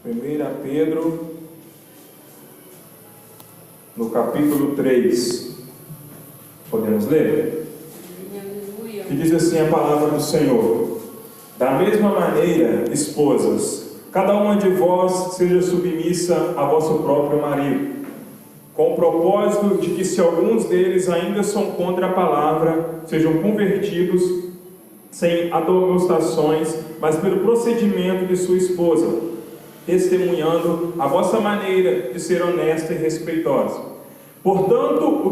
1 Pedro, no capítulo 3. Podemos ler? Que diz assim a palavra do Senhor: da mesma maneira, esposas, cada uma de vós seja submissa a vosso próprio marido, com o propósito de que, se alguns deles ainda são contra a palavra, sejam convertidos sem admoestações, mas pelo procedimento de sua esposa, testemunhando a vossa maneira de ser honesta e respeitosa. Portanto,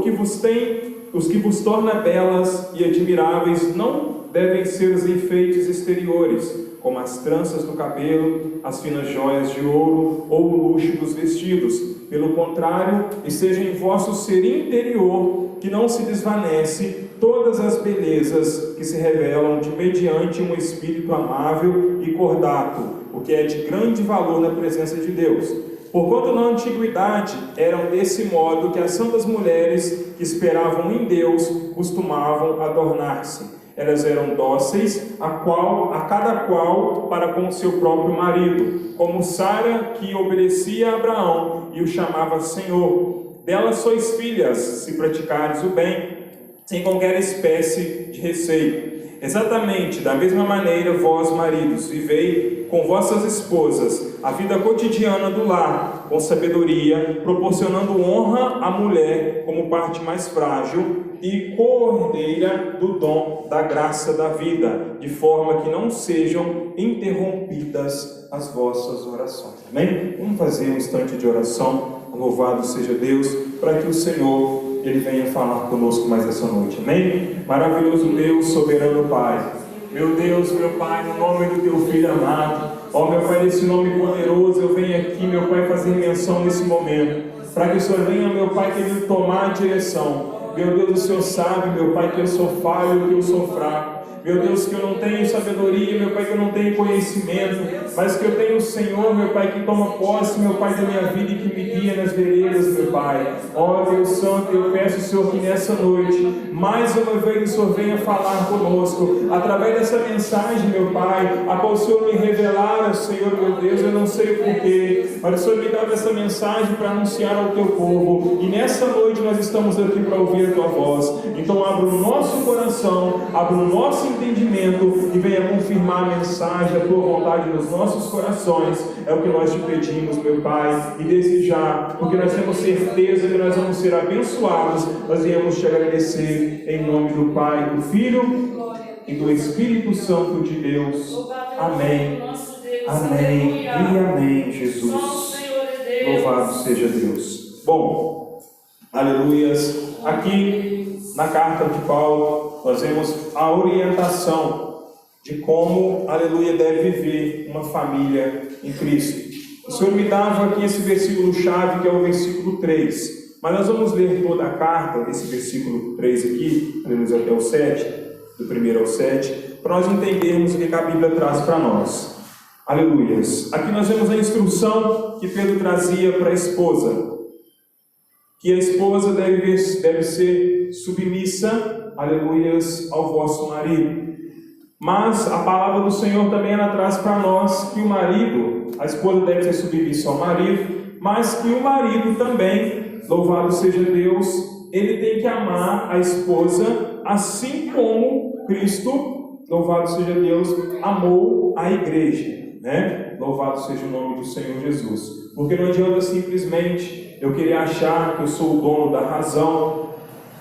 os que vos torna belas e admiráveis não devem ser os enfeites exteriores, como as tranças do cabelo, as finas joias de ouro ou o luxo dos vestidos. Pelo contrário, esteja em vosso ser interior, que não se desvanece, todas as belezas que se revelam mediante um espírito amável e cordato, o que é de grande valor na presença de Deus. Porquanto na antiguidade eram desse modo que as santas mulheres que esperavam em Deus costumavam adornar-se. Elas eram dóceis, a cada qual para com o seu próprio marido, como Sara, que obedecia a Abraão e o chamava Senhor. Delas sois filhas, se praticares o bem, sem qualquer espécie de receio. Exatamente da mesma maneira, vós, maridos, vivei com vossas esposas a vida cotidiana do lar, com sabedoria, proporcionando honra à mulher como parte mais frágil e coordeira do dom da graça da vida, de forma que não sejam interrompidas as vossas orações. Amém? Vamos fazer um instante de oração. Louvado seja Deus, para que o Senhor Ele venha falar conosco mais essa noite. Amém? Maravilhoso Deus, soberano Pai. Meu Deus, meu Pai, no nome do Teu Filho amado, ó meu Pai, nesse nome poderoso, eu venho aqui, meu Pai, fazer menção nesse momento, para que o Senhor venha, meu Pai, querido, tomar a direção. Meu Deus, o Senhor sabe, meu Pai, que eu sou falho, que eu sou fraco. Meu Deus, que eu não tenho sabedoria, meu Pai, que eu não tenho conhecimento, mas que eu tenho o Senhor, meu Pai, que toma posse, meu Pai, da minha vida e que me guia nas veredas, meu Pai. Ó Deus Santo, eu peço, Senhor, que nessa noite, mais uma vez, o Senhor venha falar conosco, através dessa mensagem, meu Pai, a qual o Senhor me revelara, Senhor, meu Deus, eu não sei o porquê, mas o Senhor me dava essa mensagem para anunciar ao Teu povo, e nessa noite nós estamos aqui para ouvir a Tua voz. Então abra o nosso coração, abra o nosso entendimento e venha confirmar a mensagem, a Tua vontade nos nossos corações. É o que nós te pedimos, meu Pai, e desde já, porque nós temos certeza que nós vamos ser abençoados, nós viemos te agradecer em nome do Pai, do Filho e do Espírito Santo de Deus. Amém. Amém e amém, Jesus. Louvado seja Deus. Bom, aleluias. Aqui na carta de Paulo, nós vemos a orientação de como, aleluia, deve viver uma família em Cristo. O Senhor me dava aqui esse versículo-chave, que é o versículo 3. Mas nós vamos ler toda a carta, esse versículo 3 aqui, aleluia, até o 7, do 1 ao 7, para nós entendermos o que a Bíblia traz para nós. Aleluias. Aqui nós vemos a instrução que Pedro trazia para a esposa, que a esposa deve ser submissa, aleluias, ao vosso marido. Mas a palavra do Senhor também ela traz para nós que o marido, a esposa deve ser submissa ao marido, mas que o marido também, louvado seja Deus, ele tem que amar a esposa, assim como Cristo, louvado seja Deus, amou a igreja, né? Louvado seja o nome do Senhor Jesus. Porque não adianta simplesmente eu querer achar que eu sou o dono da razão,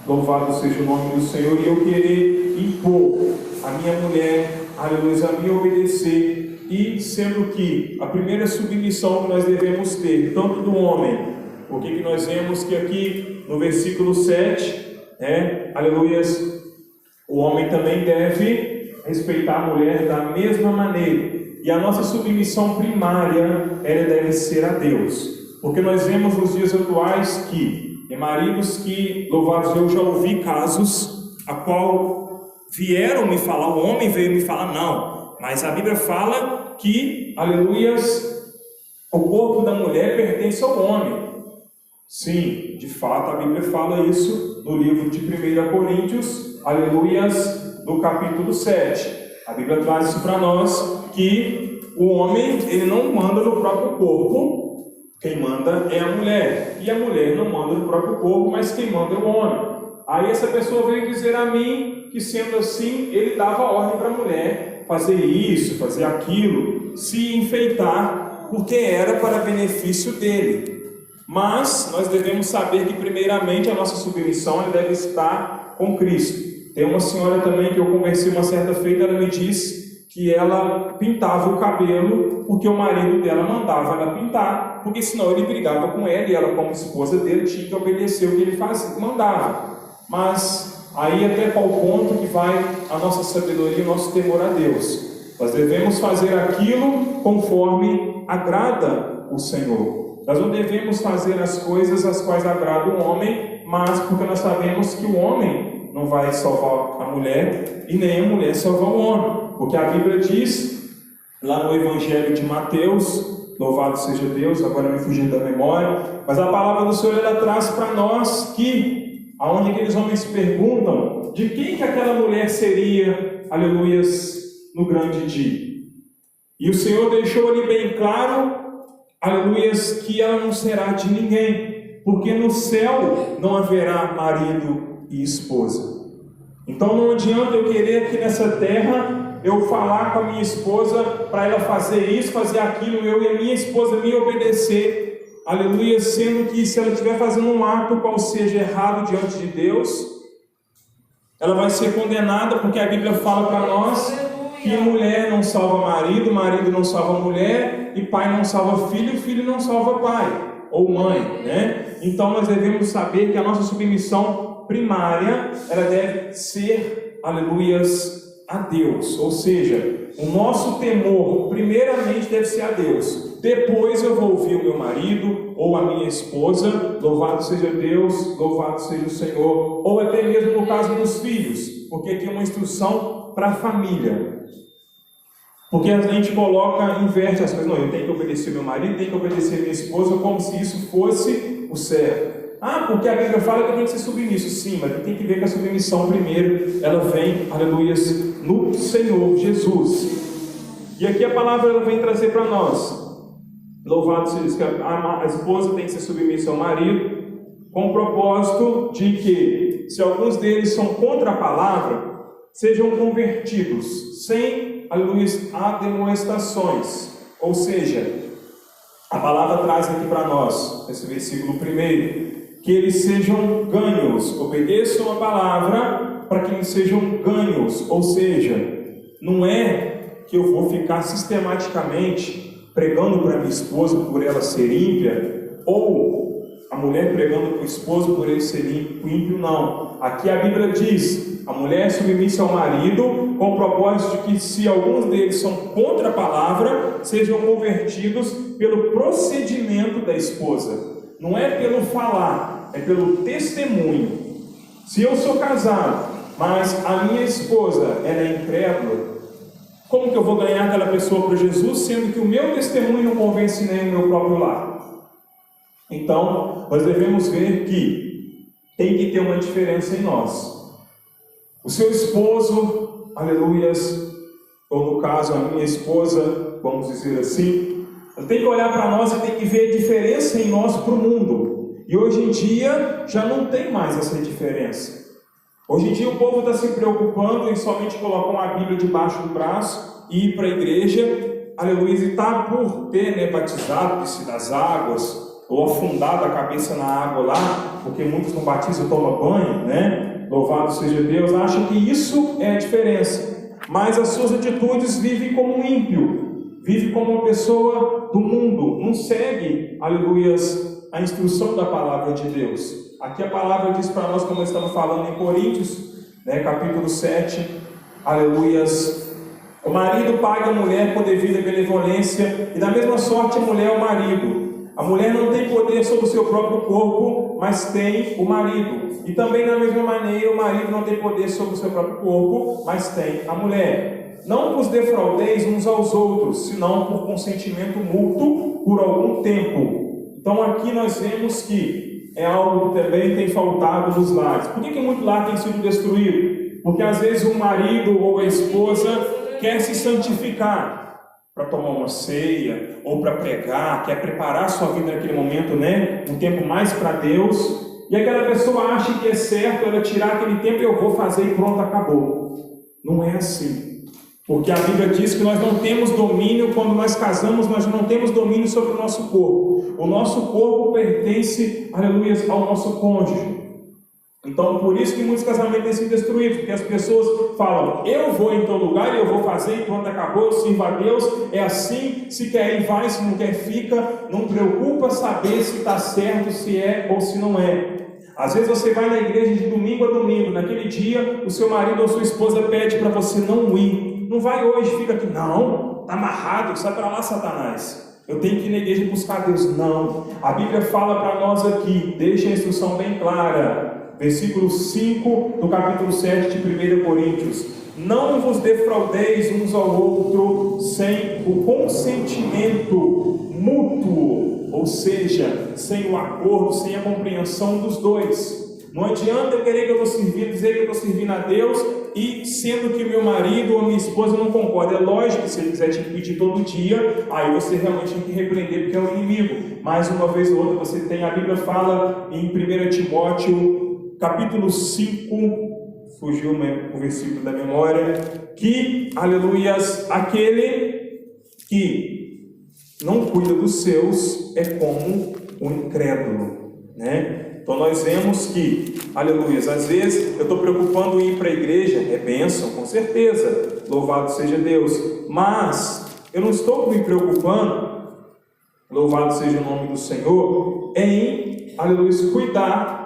louvado seja o nome do Senhor, e eu querer impor a minha mulher, aleluia, a me obedecer, e sendo que a primeira submissão que nós devemos ter, tanto do homem, porque que nós vemos que aqui no versículo 7, aleluia, o homem também deve respeitar a mulher da mesma maneira, e a nossa submissão primária, ela deve ser a Deus, porque nós vemos nos dias atuais que maridos que, louvado eu já ouvi casos a qual vieram me falar, o homem veio me falar, não, mas a Bíblia fala que, aleluias, o corpo da mulher pertence ao homem. Sim, de fato a Bíblia fala isso no livro de 1 Coríntios, aleluias, no capítulo 7. A Bíblia traz isso para nós, que o homem, ele não manda no próprio corpo, quem manda é a mulher. E a mulher não manda no próprio corpo, mas quem manda é o homem. Aí essa pessoa veio dizer a mim que, sendo assim, ele dava ordem para a mulher fazer isso, fazer aquilo, se enfeitar, porque era para benefício dele. Mas nós devemos saber que, primeiramente, a nossa submissão ela deve estar com Cristo. Tem uma senhora também que eu conversei uma certa feita, ela me disse que ela pintava o cabelo porque o marido dela mandava ela pintar, porque senão ele brigava com ela e ela, como esposa dele, tinha que obedecer o que ele mandava. Mas aí até qual ponto que vai a nossa sabedoria e o nosso temor a Deus? Nós devemos fazer aquilo conforme agrada o Senhor. Nós não devemos fazer as coisas as quais agradam o homem, mas porque nós sabemos que o homem não vai salvar a mulher e nem a mulher salvar o homem. Porque a Bíblia diz, lá no Evangelho de Mateus, louvado seja Deus, agora me fugindo da memória, mas a palavra do Senhor ela traz para nós que aonde aqueles homens perguntam de quem que aquela mulher seria, aleluias, no grande dia. E o Senhor deixou ali bem claro, aleluias, que ela não será de ninguém, porque no céu não haverá marido e esposa. Então não adianta eu querer aqui nessa terra eu falar com a minha esposa para ela fazer isso, fazer aquilo, eu e a minha esposa me obedecer. Aleluia, sendo que se ela estiver fazendo um ato qual seja errado diante de Deus, ela vai ser condenada, porque a Bíblia fala para nós que mulher não salva marido, marido não salva mulher, e pai não salva filho, filho não salva pai ou mãe, né? Então nós devemos saber que a nossa submissão primária, ela deve ser, aleluias, a Deus, ou seja, o nosso temor primeiramente deve ser a Deus. Depois eu vou ouvir o meu marido ou a minha esposa, louvado seja Deus, louvado seja o Senhor, ou até mesmo no caso dos filhos, porque aqui é uma instrução para a família. Porque a gente inverte as coisas. Não, eu tenho que obedecer meu marido, tenho que obedecer minha esposa, como se isso fosse o certo. Ah, porque a Bíblia fala que eu tenho que ser submisso. Sim, mas tem que ver que a submissão primeiro, ela vem, aleluias, no Senhor Jesus. E aqui a palavra ela vem trazer para nós. Louvado seja que a esposa tem que ser submissa ao marido, com o propósito de que, se alguns deles são contra a palavra, sejam convertidos, sem, aleluia, ademoestações. Ou seja, a palavra traz aqui para nós, esse versículo primeiro, que eles sejam ganhos, obedeçam a palavra para que eles sejam ganhos. Ou seja, não é que eu vou ficar sistematicamente pregando para minha esposa por ela ser ímpia, ou a mulher pregando para o esposo por ele ser ímpio, não. Aqui a Bíblia diz, a mulher é submissa ao marido, com o propósito de que, se alguns deles são contra a palavra, sejam convertidos pelo procedimento da esposa. Não é pelo falar, é pelo testemunho. Se eu sou casado, mas a minha esposa ela é incrédula, como que eu vou ganhar aquela pessoa para Jesus, sendo que o meu testemunho não convence nem o meu próprio lar? Então, nós devemos ver que tem que ter uma diferença em nós. O seu esposo, aleluias, ou no caso a minha esposa, vamos dizer assim, ela tem que olhar para nós e tem que ver a diferença em nós para o mundo. E hoje em dia já não tem mais essa diferença. Hoje em dia o povo está se preocupando em somente colocar uma Bíblia debaixo do braço e ir para a igreja, aleluia, e está por ter, batizado, descido das águas, ou afundado a cabeça na água lá, porque muitos não batizam, tomam banho, né? Louvado seja Deus, acham que isso é a diferença. Mas as suas atitudes vivem como um ímpio, vive como uma pessoa do mundo, não segue, aleluias, a instrução da palavra de Deus. Aqui a palavra diz para nós, como nós estamos falando em Coríntios, capítulo 7, aleluias, o marido paga a mulher por devida benevolência, e da mesma sorte a mulher é o marido. A mulher não tem poder sobre o seu próprio corpo, mas tem o marido. E também da mesma maneira o marido não tem poder sobre o seu próprio corpo, mas tem a mulher. Não vos defraudeis uns aos outros, senão por consentimento mútuo por algum tempo. Então aqui nós vemos que é algo que também tem faltado nos lares. Por que muito lar tem sido destruído? Porque às vezes o marido ou a esposa quer se santificar. para tomar uma ceia, ou para pregar, quer preparar a sua vida naquele momento, né? Um tempo mais para Deus, e aquela pessoa acha que é certo ela tirar aquele tempo e eu vou fazer e pronto, acabou. Não é assim. Porque a Bíblia diz que nós não temos domínio, quando nós casamos, nós não temos domínio sobre o nosso corpo. O nosso corpo pertence, aleluia, ao nosso cônjuge. Então, por isso que muitos casamentos têm sido destruídos, porque as pessoas falam, eu vou em teu lugar e eu vou fazer, e pronto, acabou, eu sirvo a Deus, é assim, se quer ir vai, se não quer fica, não preocupa saber se está certo, se é ou se não é. Às vezes você vai na igreja de domingo a domingo, naquele dia o seu marido ou sua esposa pede para você não ir, não vai hoje, fica aqui, não, está amarrado, sai para lá, Satanás. Eu tenho que ir na igreja buscar Deus. Não, a Bíblia fala para nós aqui, deixa a instrução bem clara. Versículo 5 do capítulo 7 de 1 Coríntios: não vos defraudeis uns ao outro sem o consentimento mútuo, ou seja, sem o acordo, sem a compreensão dos dois. Não adianta eu querer que eu estou servindo, dizer que eu estou servindo a Deus, e sendo que meu marido ou minha esposa não concorda. É lógico que se ele quiser te pedir todo dia, aí você realmente tem que repreender, porque é o inimigo. Mais uma vez ou outra você tem, a Bíblia fala em 1 Timóteo capítulo 5, fugiu o versículo da memória, que, aleluias, aquele que não cuida dos seus é como um incrédulo, né? Então nós vemos que, aleluias, às vezes eu estou preocupando em ir para a igreja, é bênção, com certeza, louvado seja Deus, mas eu não estou me preocupando, louvado seja o nome do Senhor, em, aleluias, cuidar.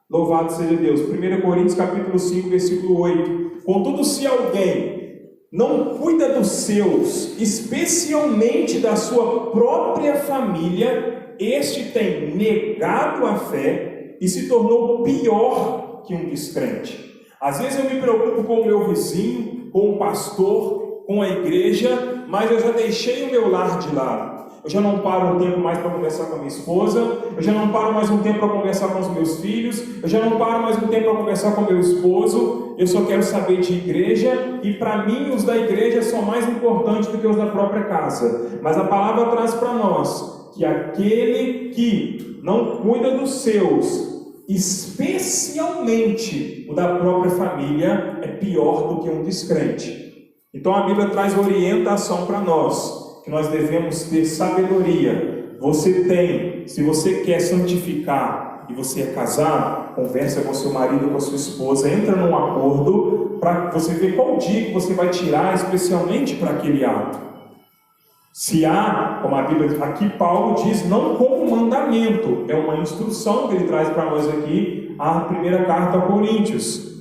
Louvado seja Deus. 1 Coríntios capítulo 5, versículo 8. Contudo, se alguém não cuida dos seus, especialmente da sua própria família, este tem negado a fé e se tornou pior que um descrente. Às vezes eu me preocupo com o meu vizinho, com o pastor, com a igreja, mas eu já deixei o meu lar de lado. Eu já não paro um tempo mais para conversar com a minha esposa, eu já não paro mais um tempo para conversar com os meus filhos, eu já não paro mais um tempo para conversar com meu esposo, eu só quero saber de igreja, e para mim os da igreja são mais importantes do que os da própria casa. Mas a palavra traz para nós que aquele que não cuida dos seus, especialmente o da própria família, é pior do que um descrente. Então a Bíblia traz orientação para nós, que nós devemos ter sabedoria. Você tem, se você quer santificar e você é casado, conversa com seu marido, com a sua esposa, entra num acordo para você ver qual dia que você vai tirar especialmente para aquele ato. Se há, como a Bíblia, aqui Paulo diz, não como mandamento, é uma instrução que ele traz para nós aqui, a primeira carta a Coríntios.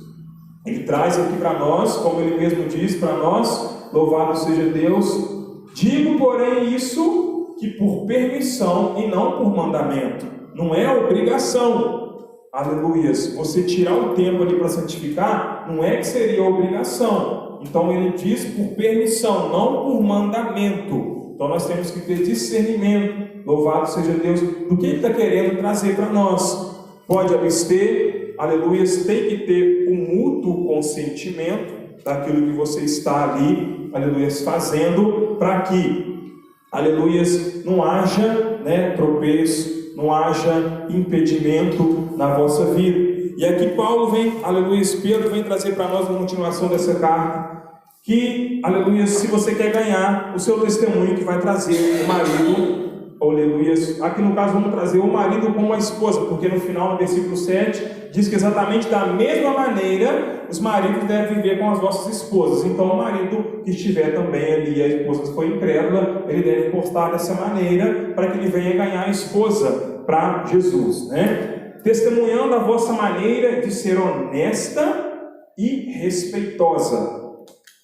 Ele traz aqui para nós, como ele mesmo diz para nós, louvado seja Deus. Digo, porém, isso que por permissão e não por mandamento. Não é obrigação. Aleluias. Você tirar o tempo ali para santificar, não é que seria obrigação. Então ele diz por permissão, não por mandamento. Então nós temos que ter discernimento, louvado seja Deus, do que ele está querendo trazer para nós. Pode abster, aleluias, tem que ter um mútuo consentimento daquilo que você está ali, aleluias, fazendo, para que, aleluias, não haja, né, tropeço, não haja impedimento na vossa vida. E aqui Paulo vem, aleluias, Pedro vem trazer para nós uma continuação dessa carta, que, aleluias, se você quer ganhar o seu testemunho, que vai trazer o marido, aleluias, aqui no caso vamos trazer o marido como a esposa, porque no final, no versículo 7, diz que exatamente da mesma maneira os maridos devem viver com as vossas esposas. Então o marido que estiver também ali, a esposa foi incrédula, ele deve postar dessa maneira, para que ele venha ganhar a esposa para Jesus, né? Testemunhando a vossa maneira de ser honesta e respeitosa.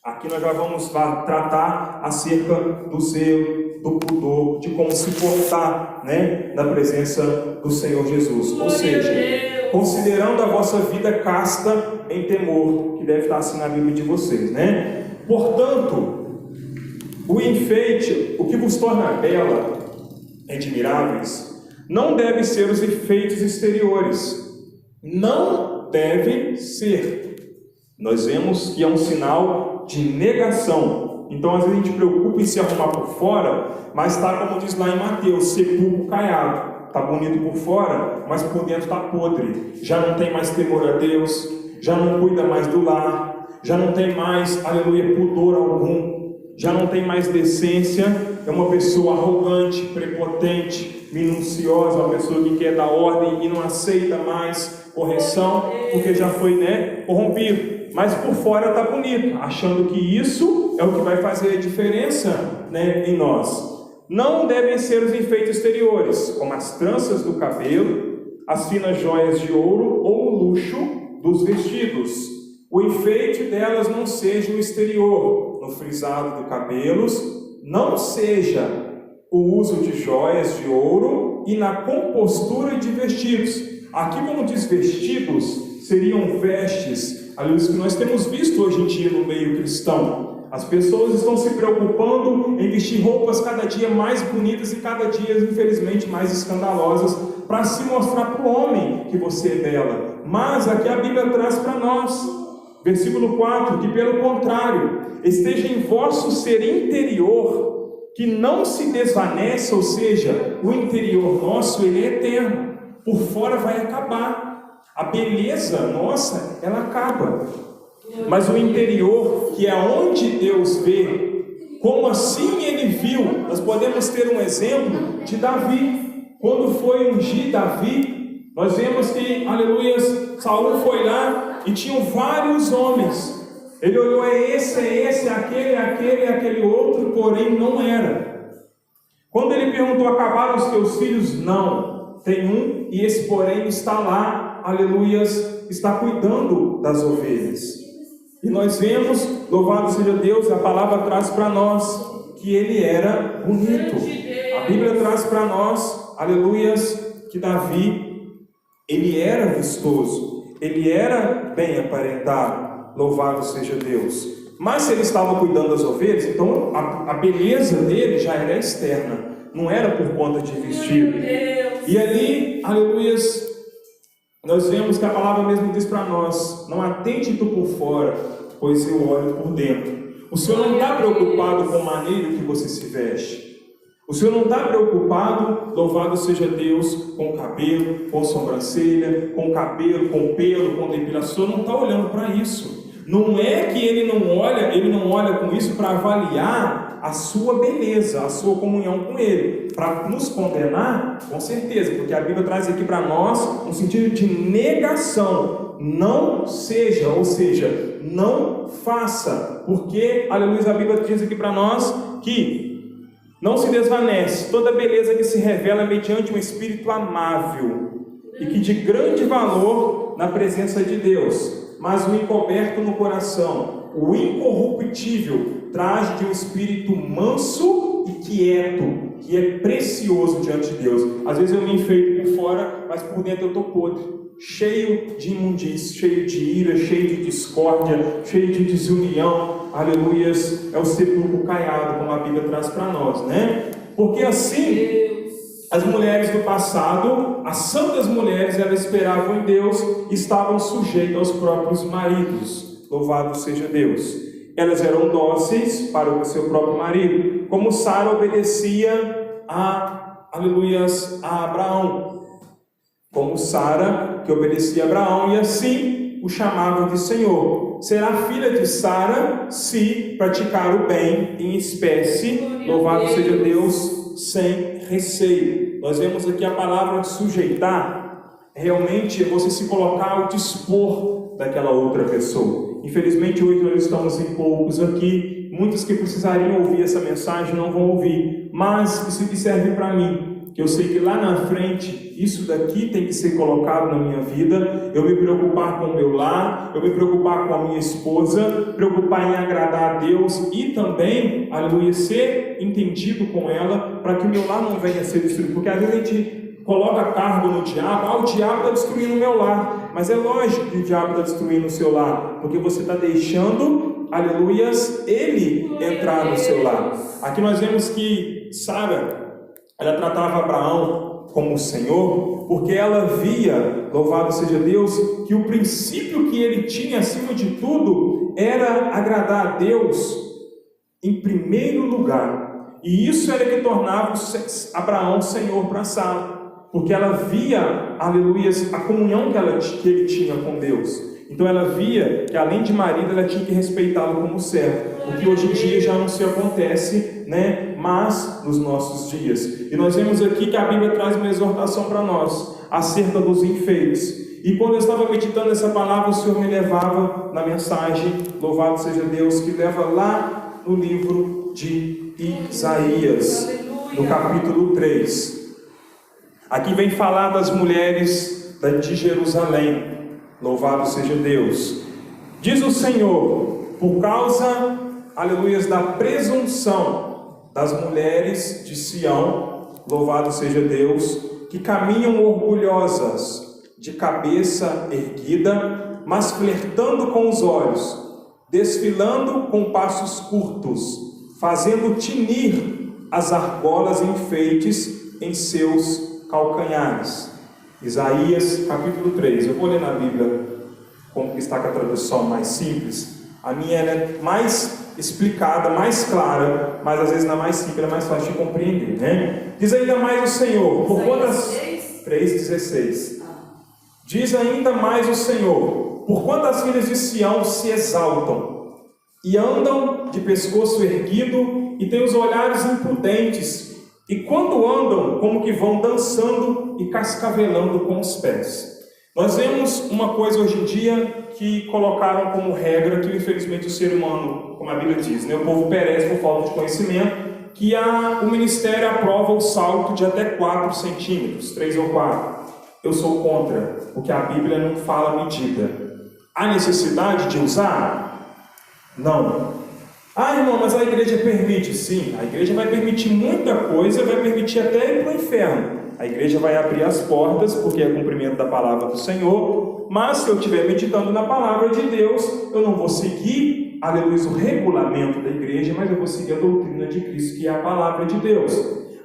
Aqui nós já vamos tratar acerca do zelo, do pudor, de como se portar, né, na presença do Senhor Jesus. Ou seja, considerando a vossa vida casta em temor, que deve estar assim na Bíblia de vocês, né? Portanto, o enfeite, o que vos torna bela, admiráveis, não deve ser os efeitos exteriores. Não deve ser. Nós vemos que é um sinal de negação. Então, às vezes, a gente preocupa em se arrumar por fora, mas está, como diz lá em Mateus, sepulcro caiado. Está bonito por fora, mas por dentro está podre. Já não tem mais temor a Deus, já não cuida mais do lar, já não tem mais, aleluia, pudor algum, já não tem mais decência. É uma pessoa arrogante, prepotente, minuciosa, uma pessoa que quer dar ordem e não aceita mais correção, porque já foi, corrompido. Mas por fora está bonito, achando que isso é o que vai fazer a diferença, em nós. Não devem ser os enfeites exteriores, como as tranças do cabelo, as finas joias de ouro ou o luxo dos vestidos. O enfeite delas não seja o exterior, no frisado de cabelos, não seja o uso de joias de ouro e na compostura de vestidos. Aqui, como diz vestidos, seriam vestes, aliás, que nós temos visto hoje em dia no meio cristão. As pessoas estão se preocupando em vestir roupas cada dia mais bonitas e cada dia, infelizmente, mais escandalosas, para se mostrar para o homem que você é bela. Mas aqui a Bíblia traz para nós, versículo 4, que pelo contrário, esteja em vosso ser interior, que não se desvaneça, ou seja, o interior nosso, ele é eterno, por fora vai acabar. A beleza nossa, ela acaba. Mas o interior, que é onde Deus vê, como assim ele viu, nós podemos ter um exemplo de Davi. Quando foi ungir Davi, nós vemos que, aleluia, Saul foi lá e tinham vários homens. Ele olhou, é esse, aquele outro, porém não era. Quando ele perguntou, acabaram os teus filhos? Não, tem um, e esse porém está lá, aleluia, está cuidando das ovelhas. E nós vemos, louvado seja Deus, a palavra traz para nós que ele era bonito. A Bíblia traz para nós, aleluias, que Davi, ele era vistoso, ele era bem aparentado, louvado seja Deus. Mas se ele estava cuidando das ovelhas, então a beleza dele já era externa, não era por conta de vestido. E ali, aleluias, nós vemos que a palavra mesmo diz para nós, não atente tu por fora, pois eu olho por dentro. O Senhor não está preocupado com a maneira que você se veste. O Senhor não está preocupado, louvado seja Deus, com cabelo, com sobrancelha, com cabelo, com pelo, com depilação. O Senhor não está olhando para isso. Não é que ele não olha com isso para avaliar a sua beleza, a sua comunhão com Ele, para nos condenar, com certeza, porque a Bíblia traz aqui para nós um sentido de negação. Não seja, ou seja, não faça, porque, aleluia, a Bíblia diz aqui para nós que não se desvanece toda beleza que se revela mediante um espírito amável e que de grande valor na presença de Deus, mas o encoberto no coração, o incorruptível, traje de um espírito manso e quieto, que é precioso diante de Deus. Às vezes eu me enfeito por fora, mas por dentro eu estou podre, cheio de imundície, cheio de ira, cheio de discórdia, cheio de desunião. Aleluias, é o sepulcro caiado, como a Bíblia traz para nós, Porque assim, as mulheres do passado, as santas mulheres, elas esperavam em Deus e estavam sujeitas aos próprios maridos. Louvado seja Deus. Elas eram dóceis para o seu próprio marido, como Sara obedecia a Abraão. Como Sara, que obedecia a Abraão, e assim o chamavam de Senhor. Será filha de Sara se praticar o bem em espécie, louvado seja Deus, sem receio. Nós vemos aqui a palavra sujeitar, realmente é você se colocar ao dispor daquela outra pessoa. Infelizmente hoje nós estamos em poucos aqui, muitos que precisariam ouvir essa mensagem não vão ouvir, mas isso que serve para mim, que eu sei que lá na frente, isso daqui tem que ser colocado na minha vida, eu me preocupar com o meu lar, eu me preocupar com a minha esposa, preocupar em agradar a Deus e também, aleluia, ser entendido com ela, para que o meu lar não venha a ser destruído, porque às vezes a gente coloca cargo no diabo, o diabo está destruindo o meu lar, mas é lógico que o diabo está destruindo o seu lar, porque você está deixando, aleluias, ele entrar no seu lar. Aqui nós vemos que Sara, ela tratava Abraão como o Senhor, porque ela via, louvado seja Deus, que o princípio que ele tinha acima de tudo era agradar a Deus em primeiro lugar. E isso era que tornava Abraão senhor para Sara, porque ela via, aleluia, a comunhão que ele tinha com Deus. Então ela via que além de marido, ela tinha que respeitá-lo como servo, o que hoje em dia já não se acontece, né? Mas nos nossos dias. E nós vemos aqui que a Bíblia traz uma exortação para nós acerca dos enfeites. E quando eu estava meditando essa palavra, o Senhor me levava na mensagem, louvado seja Deus, que leva lá no livro de Isaías, no capítulo 3. Aqui vem falar das mulheres de Jerusalém. Louvado seja Deus. Diz o Senhor, por causa, aleluia, da presunção das mulheres de Sião, louvado seja Deus, que caminham orgulhosas, de cabeça erguida, mas flertando com os olhos, desfilando com passos curtos, fazendo tinir as argolas e enfeites em seus calcanhares. Isaías capítulo 3, eu vou ler na Bíblia como que está com a tradução mais simples. A minha é mais explicada, mais clara, mas às vezes na mais simples é mais fácil de compreender, né? Diz ainda mais o Senhor, por quantas... 3,16. Diz ainda mais o Senhor, por quanto as filhas de Sião se exaltam e andam de pescoço erguido e têm os olhares imprudentes, e quando andam, como que vão dançando e cascavelando com os pés. Nós vemos uma coisa hoje em dia que colocaram como regra, que infelizmente o ser humano, como a Bíblia diz, né, o povo perece por falta de conhecimento, que o ministério aprova o salto de até 4 centímetros, 3 ou 4. Eu sou contra, porque a Bíblia não fala medida. Há necessidade de usar? Não. Ah, irmão, mas a igreja permite. Sim, a igreja vai permitir muita coisa, vai permitir até ir para o inferno. A igreja vai abrir as portas, porque é cumprimento da palavra do Senhor. Mas se eu estiver meditando na palavra de Deus, eu não vou seguir, aleluia, o regulamento da igreja, mas eu vou seguir a doutrina de Cristo, que é a palavra de Deus.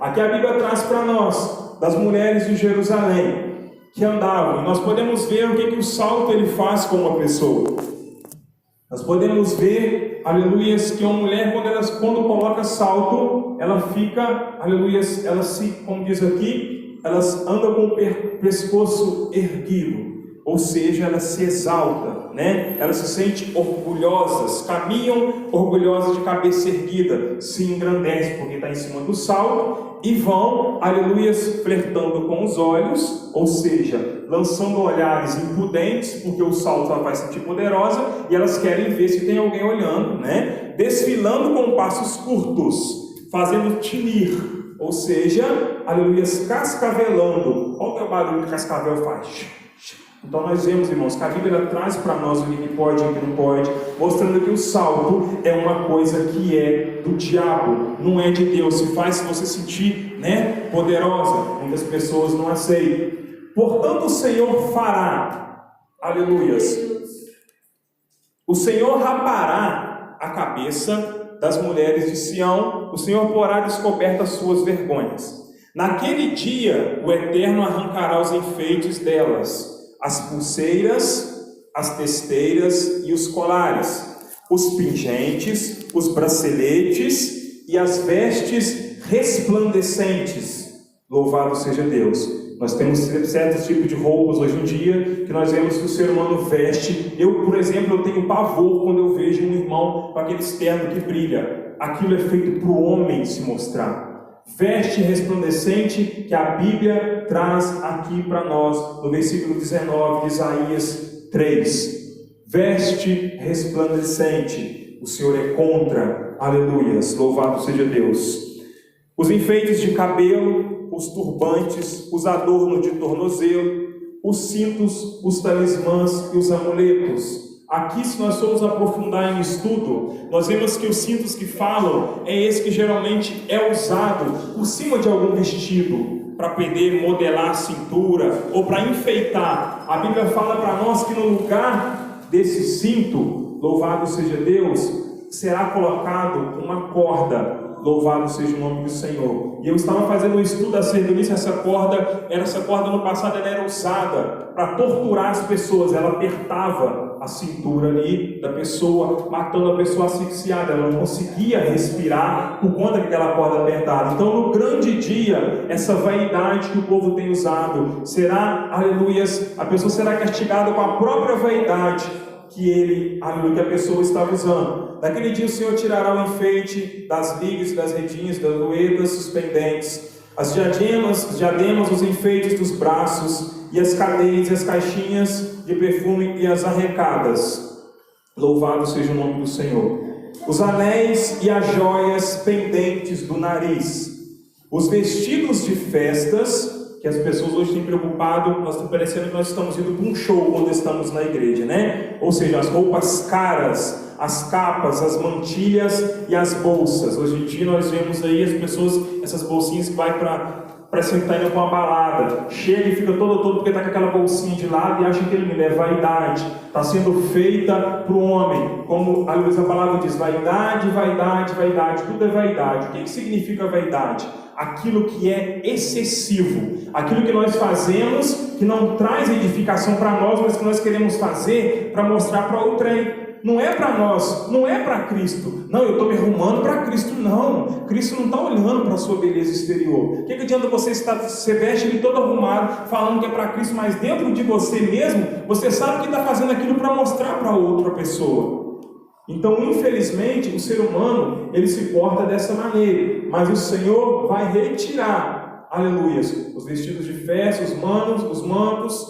Aqui a Bíblia traz para nós, das mulheres de Jerusalém, que andavam. Nós podemos ver o que o salto ele faz com uma pessoa. Nós podemos ver, aleluia, que uma mulher, quando coloca salto, ela fica, aleluia, ela se, como diz aqui, elas andam com o pescoço erguido, ou seja, ela se exalta, né? Elas se sentem orgulhosas, caminham orgulhosas de cabeça erguida, se engrandecem porque está em cima do salto, e vão, aleluia, flertando com os olhos, ou seja, lançando olhares impudentes, porque o salto ela vai sentir poderosa, e elas querem ver se tem alguém olhando, né? Desfilando com passos curtos, fazendo tinir, ou seja, aleluia, cascavelando. Olha o que o barulho que cascavel faz. Então nós vemos, irmãos, que a Bíblia traz para nós o que pode e o que não pode, mostrando que o salto é uma coisa que é do diabo, não é de Deus. Se faz você sentir, né, poderosa, muitas pessoas não aceitam. Portanto o Senhor fará, aleluias, o Senhor rapará a cabeça das mulheres de Sião, o Senhor porá descoberta as suas vergonhas. Naquele dia o Eterno arrancará os enfeites delas, as pulseiras, as testeiras e os colares, os pingentes, os braceletes e as vestes resplandecentes. Louvado seja Deus. Nós temos certos tipos de roupas hoje em dia que nós vemos que o ser humano veste. Eu, por exemplo, eu tenho pavor quando eu vejo um irmão com aquele externo que brilha. Aquilo é feito para o homem se mostrar. Veste resplandecente que a Bíblia traz aqui para nós, no versículo 19 de Isaías 3. Veste resplandecente, o Senhor é contra, aleluias, louvado seja Deus. Os enfeites de cabelo, os turbantes, os adornos de tornozelo, os cintos, os talismãs e os amuletos. Aqui, se nós formos aprofundar em estudo, nós vemos que os cintos que falam é esse que geralmente é usado por cima de algum vestido, para poder modelar a cintura ou para enfeitar. A Bíblia fala para nós que no lugar desse cinto, louvado seja Deus, será colocado uma corda Louvado seja o nome do Senhor. E eu estava fazendo um estudo acerca disso. Essa corda no passado ela era usada para torturar as pessoas. Ela apertava a cintura ali da pessoa, matando a pessoa asfixiada. Ela não conseguia respirar por conta daquela corda apertada. Então, no grande dia, essa vaidade que o povo tem usado será, aleluias, a pessoa será castigada com a própria vaidade que a pessoa estava usando. Naquele dia o Senhor tirará o enfeite das ligas, das redinhas, das moedas, dos pendentes, as diademas, os enfeites dos braços, e as cadeias, e as caixinhas de perfume, e as arrecadas. Louvado seja o nome do Senhor. Os anéis e as joias pendentes do nariz, os vestidos de festas, que as pessoas hoje têm preocupado, nós estamos parecendo que nós estamos indo para um show quando estamos na igreja, né? Ou seja, as roupas caras, as capas, as mantilhas e as bolsas. Hoje em dia nós vemos aí as pessoas, essas bolsinhas que vai parece que está indo para uma balada, chega e fica todo porque está com aquela bolsinha de lado e acha que ele é vaidade, está sendo feita para o homem, como a palavra diz, vaidade, vaidade, vaidade, tudo é vaidade. O que significa vaidade? Aquilo que é excessivo, aquilo que nós fazemos, que não traz edificação para nós, mas que nós queremos fazer para mostrar para outrem. Não é para nós, não é para Cristo. Não, eu estou me arrumando para Cristo. Não, Cristo não está olhando para a sua beleza exterior. O que adianta você veste ele todo arrumado, falando que é para Cristo, mas dentro de você mesmo, você sabe que está fazendo aquilo para mostrar para outra pessoa. Então, infelizmente, o ser humano, ele se porta dessa maneira, mas o Senhor vai retirar, aleluias, os vestidos de festa, os mantos,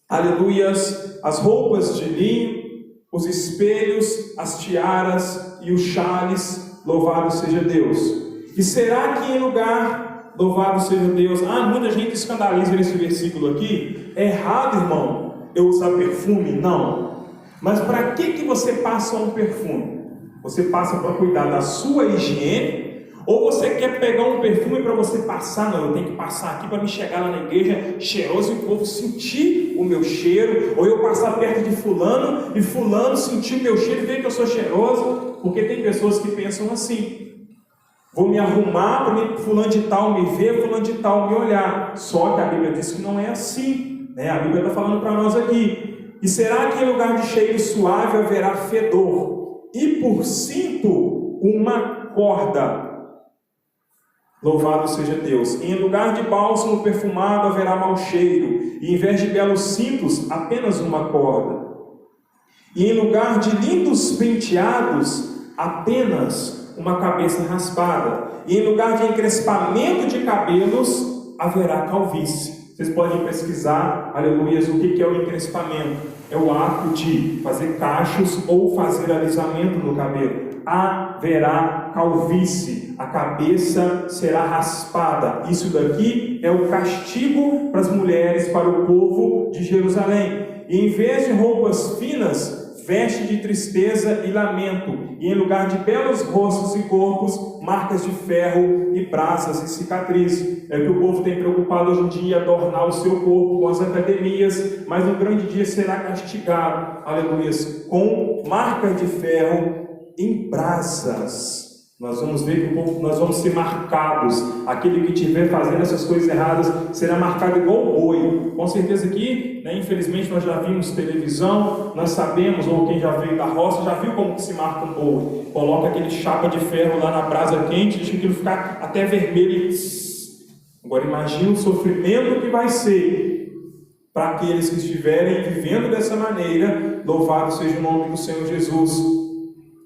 aleluias, as roupas de linho, os espelhos, as tiaras e os chales. Louvado seja Deus. E será que em lugar, louvado seja Deus, muita gente escandaliza nesse versículo aqui, é errado, irmão, eu usar perfume? Não. Mas para que você passa um perfume? Você passa para cuidar da sua higiene? Ou você quer pegar um perfume para você passar? Não, eu tenho que passar aqui para me chegar lá na igreja cheiroso e o povo sentir o meu cheiro. Ou eu passar perto de fulano e fulano sentir o meu cheiro e ver que eu sou cheiroso. Porque tem pessoas que pensam assim. Vou me arrumar para fulano de tal me ver, fulano de tal me olhar. Só que a Bíblia diz que não é assim, né? A Bíblia está falando para nós aqui. E será que em lugar de cheiro suave haverá fedor? E por cinto uma corda. Louvado seja Deus. E em lugar de bálsamo perfumado haverá mau cheiro. E em vez de belos cintos, apenas uma corda. E em lugar de lindos penteados, apenas uma cabeça raspada. E em lugar de encrespamento de cabelos, haverá calvície. Vocês podem pesquisar, aleluias, o que é o encrespamento. É o ato de fazer cachos ou fazer alisamento no cabelo. Haverá calvície, a cabeça será raspada. Isso daqui é o castigo para as mulheres, para o povo de Jerusalém. E em vez de roupas finas, veste de tristeza e lamento, e em lugar de belos rostos e corpos, marcas de ferro e brasas e cicatrizes. É o que o povo tem preocupado hoje em dia, adornar o seu corpo com as academias, mas no grande dia será castigado, aleluia, com marcas de ferro em brasas. Nós vamos ver que o povo, nós vamos ser marcados. Aquele que estiver fazendo essas coisas erradas será marcado igual boi. Com certeza aqui, né, infelizmente nós já vimos televisão, nós sabemos, ou quem já veio da roça, já viu como que se marca um boi. Coloca aquele chapa de ferro lá na brasa quente, deixa aquilo ficar até vermelho. Agora imagine o sofrimento que vai ser para aqueles que estiverem vivendo dessa maneira. Louvado seja o nome do Senhor Jesus.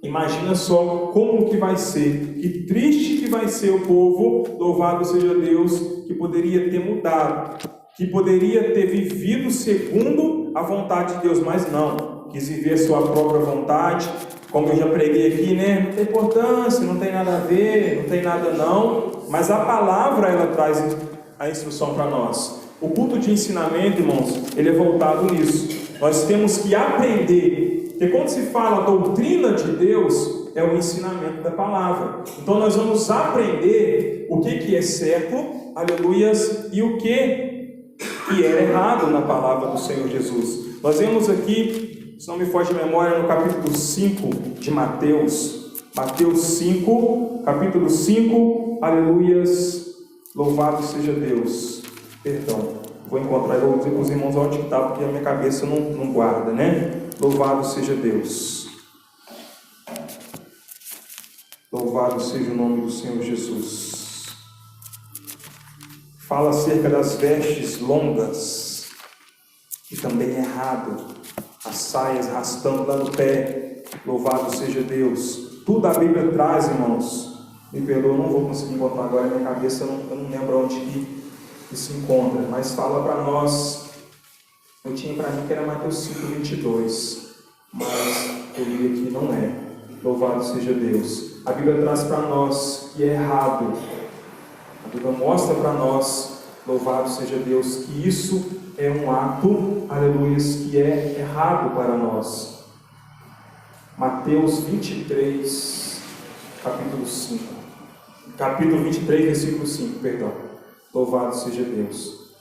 Imagina só como que vai ser, que triste que vai ser o povo, louvado seja Deus, que poderia ter mudado, que poderia ter vivido segundo a vontade de Deus, mas não, quis viver a sua própria vontade, como eu já preguei aqui, né? Não tem importância, não tem nada a ver, não tem nada não, mas a palavra ela traz a instrução para nós. O culto de ensinamento, irmãos, ele é voltado nisso. Nós temos que aprender. Porque quando se fala a doutrina de Deus, é o ensinamento da palavra. Então nós vamos aprender o que é certo, aleluias, e o que era errado na palavra do Senhor Jesus. Nós vemos aqui, se não me foge de memória, no capítulo 5 de Mateus. Mateus 5, capítulo 5, aleluias, louvado seja Deus. Perdão, vou encontrar, vou dizer para os irmãos onde está, porque a minha cabeça não guarda, né? Louvado seja Deus. Louvado seja o nome do Senhor Jesus. Fala acerca das vestes longas, que também é errado, as saias arrastando lá no pé. Louvado seja Deus. Tudo a Bíblia traz, irmãos. Me perdoa, eu não vou conseguir encontrar agora na minha cabeça, eu não lembro onde que se encontra, mas fala para nós. Eu tinha para mim que era Mateus 5:22, mas eu li aqui, não é. Louvado seja Deus. A Bíblia traz para nós que é errado. A Bíblia mostra para nós, louvado seja Deus, que isso é um ato, aleluia, que é errado para nós. Mateus 23, capítulo 5. Capítulo 23, versículo 5, perdão. Louvado seja Deus.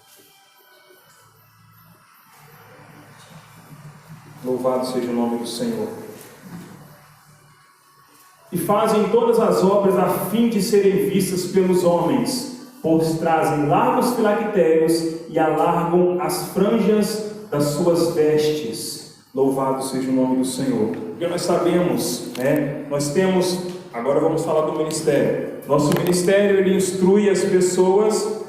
Louvado seja o nome do Senhor. E fazem todas as obras a fim de serem vistas pelos homens, pois trazem largos filactérios e alargam as franjas das suas vestes. Louvado seja o nome do Senhor. Porque nós sabemos, né? Nós temos, agora vamos falar do ministério. Nosso ministério, ele instrui as pessoas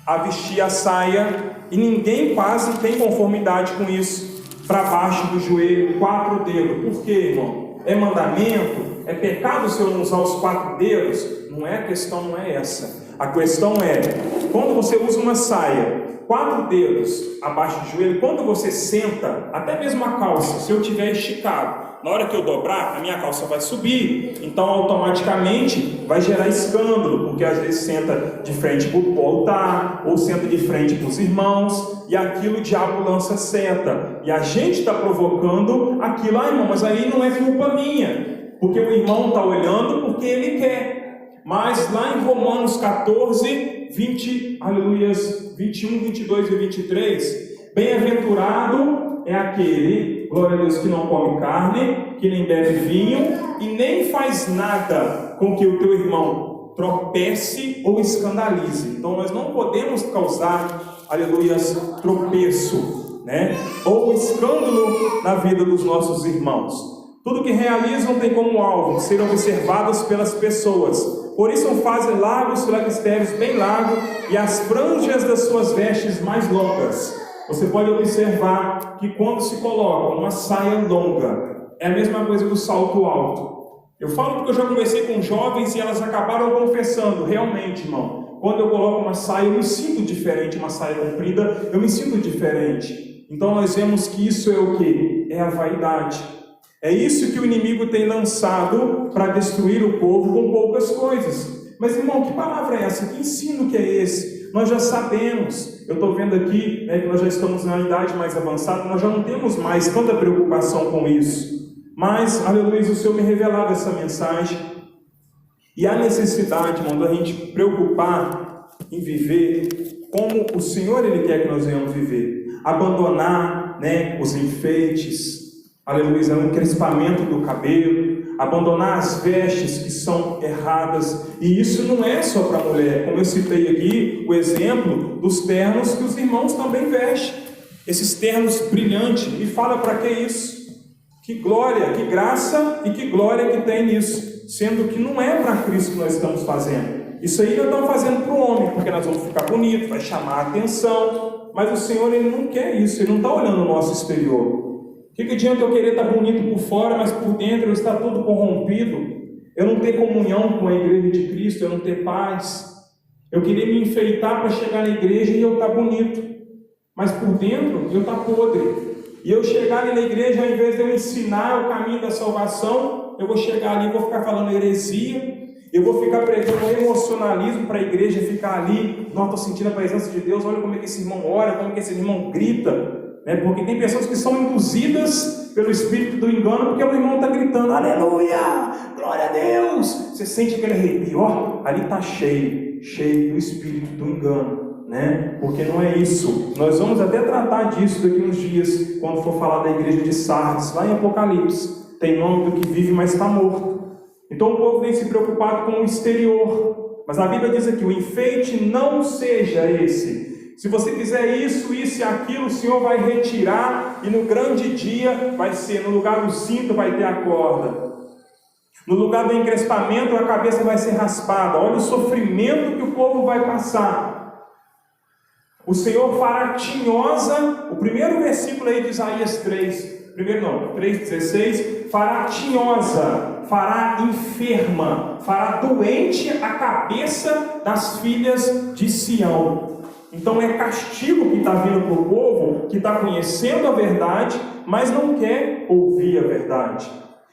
a vestir a saia, e ninguém quase tem conformidade com isso, para baixo do joelho, 4 dedos. Por quê, irmão? É mandamento? É pecado se eu não usar os 4 dedos? Não é, a questão não é essa. A questão é, quando você usa uma saia, 4 dedos abaixo do joelho, quando você senta, até mesmo a calça, se eu tiver esticado, na hora que eu dobrar, a minha calça vai subir, então automaticamente vai gerar escândalo, porque às vezes senta de frente para o altar, ou senta de frente para os irmãos, e aquilo o diabo lança seta, e a gente está provocando aquilo. Ah, irmão, mas aí não é culpa minha, porque o irmão está olhando porque ele quer. Mas lá em Romanos 14, 20, aleluias, 21, 22 e 23, bem-aventurado é aquele, glória a Deus, que não come carne, que nem bebe vinho, e nem faz nada com que o teu irmão tropece ou escandalize. Então nós não podemos causar, aleluias, tropeço, né? Ou escândalo na vida dos nossos irmãos. Tudo que realizam tem como alvo ser observados pelas pessoas. Por isso fazem largos filactérios bem largos e as franjas das suas vestes mais longas. Você pode observar que quando se coloca uma saia longa, é a mesma coisa do salto alto. Eu falo porque eu já conversei com jovens e elas acabaram confessando, realmente, irmão, quando eu coloco uma saia eu me sinto diferente, uma saia comprida, eu me sinto diferente. Então nós vemos que isso é o que? É a vaidade. É isso que o inimigo tem lançado para destruir o povo com poucas coisas. Mas, irmão, que palavra é essa? Que ensino que é esse? Nós já sabemos. Eu estou vendo aqui, né, que nós já estamos na idade mais avançada, nós já não temos mais tanta preocupação com isso. Mas, aleluia, o Senhor me revelava essa mensagem. E a necessidade, irmão, da gente preocupar em viver como o Senhor ele quer que nós venhamos viver. Abandonar, né, os enfeites, aleluia, o encrespamento do cabelo, abandonar as vestes que são erradas. E isso não é só para a mulher, como eu citei aqui o exemplo dos ternos que os irmãos também vestem, esses ternos brilhantes. E fala para que isso? Que glória, que graça e que glória que tem nisso, sendo que não é para Cristo que nós estamos fazendo. Isso aí nós estamos fazendo para o homem, porque nós vamos ficar bonitos, vai chamar a atenção, mas o Senhor ele não quer isso, Ele não está olhando o nosso exterior. O que adianta eu querer estar bonito por fora, mas por dentro eu estar todo corrompido? Eu não ter comunhão com a igreja de Cristo, eu não ter paz. Eu querer me enfeitar para chegar na igreja e eu estar bonito, mas por dentro eu estar podre. E eu chegar ali na igreja, ao invés de eu ensinar o caminho da salvação, eu vou chegar ali e vou ficar falando heresia, eu vou ficar pregando emocionalismo para a igreja ficar ali. Não, estou sentindo a presença de Deus, olha como é que esse irmão ora, como é que esse irmão grita. Porque tem pessoas que são induzidas pelo espírito do engano, porque o irmão está gritando, aleluia, glória a Deus. Você sente aquele arrepio, ó, ali está cheio do espírito do engano, né? Porque não é isso. Nós vamos até tratar disso daqui uns dias, quando for falar da igreja de Sardes, lá em Apocalipse. Tem nome do que vive, mas está morto. Então o povo tem se preocupado com o exterior. Mas a Bíblia diz aqui, o enfeite não seja esse. Se você fizer isso, isso e aquilo, o Senhor vai retirar, e no grande dia vai ser, no lugar do cinto vai ter a corda. No lugar do encrespamento, a cabeça vai ser raspada. Olha o sofrimento que o povo vai passar. O Senhor fará tinhosa, o primeiro versículo aí de Isaías 3:16, fará tinhosa, fará enferma, fará doente a cabeça das filhas de Sião. Então é castigo que está vindo para o povo, que está conhecendo a verdade, mas não quer ouvir a verdade.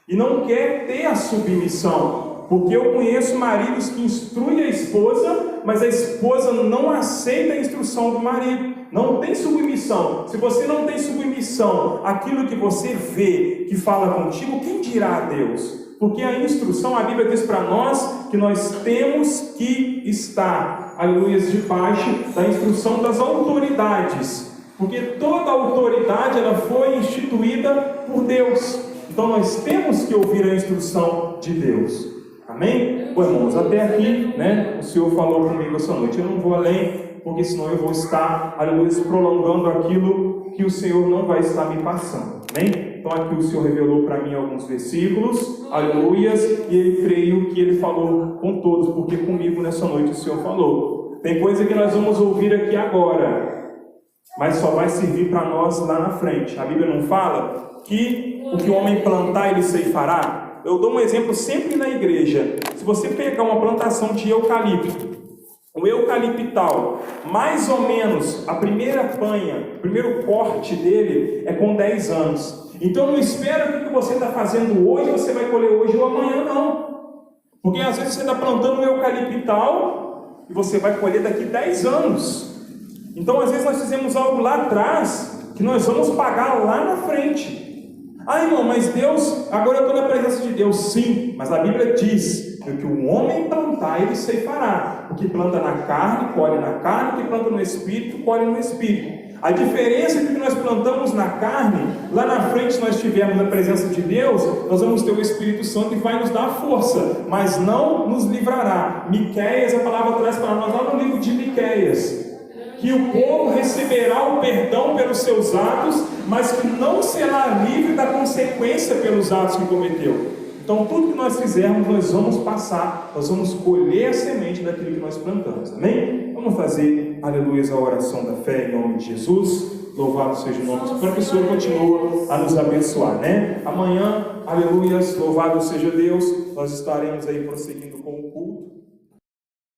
E não quer ter a submissão, porque eu conheço maridos que instruem a esposa, mas a esposa não aceita a instrução do marido, não tem submissão. Se você não tem submissão àquilo que você vê, que fala contigo, quem dirá a Deus? Porque a instrução, a Bíblia diz para nós que nós temos que estar, aleluia, debaixo da instrução das autoridades, porque toda autoridade ela foi instituída por Deus. Então nós temos que ouvir a instrução de Deus. Amém? Bom, irmãos, até aqui, né? O Senhor falou comigo essa noite. Eu não vou além, porque senão eu vou estar, aleluia, prolongando aquilo que o Senhor não vai estar me passando. Amém? Então aqui o Senhor revelou para mim alguns versículos, aleluias, e eu creio que Ele falou com todos, porque comigo nessa noite o Senhor falou. Tem coisa que nós vamos ouvir aqui agora, mas só vai servir para nós lá na frente. A Bíblia não fala que o que o homem plantar, ele ceifará? Eu dou um exemplo sempre na igreja. Se você pegar uma plantação de eucalipto, o eucaliptal, mais ou menos, a primeira panha, o primeiro corte dele é com 10 anos. Então não espera que o que você está fazendo hoje, você vai colher hoje ou amanhã, não. Porque às vezes você está plantando um eucaliptal e você vai colher daqui 10 anos. Então às vezes nós fizemos algo lá atrás que nós vamos pagar lá na frente. Ah, irmão, mas Deus, agora eu estou na presença de Deus. Sim, mas a Bíblia diz que o que o homem plantar, ele ceifará. O que planta na carne, colhe na carne. O que planta no Espírito, colhe no Espírito. A diferença é que o que nós plantamos na carne, lá na frente, se nós estivermos na presença de Deus, nós vamos ter o Espírito Santo que vai nos dar força, mas não nos livrará. Miqueias, a palavra traz para nós lá no livro de Miqueias, que o povo receberá o perdão pelos seus atos, mas que não será livre da consequência pelos atos que cometeu. Então tudo que nós fizermos, nós vamos passar, nós vamos colher a semente daquilo que nós plantamos, amém? Vamos fazer, aleluia, a oração da fé em nome de Jesus. Louvado seja o nome do Senhor, para que o Senhor continue a nos abençoar, né? Amanhã, aleluia, louvado seja Deus, nós estaremos aí prosseguindo com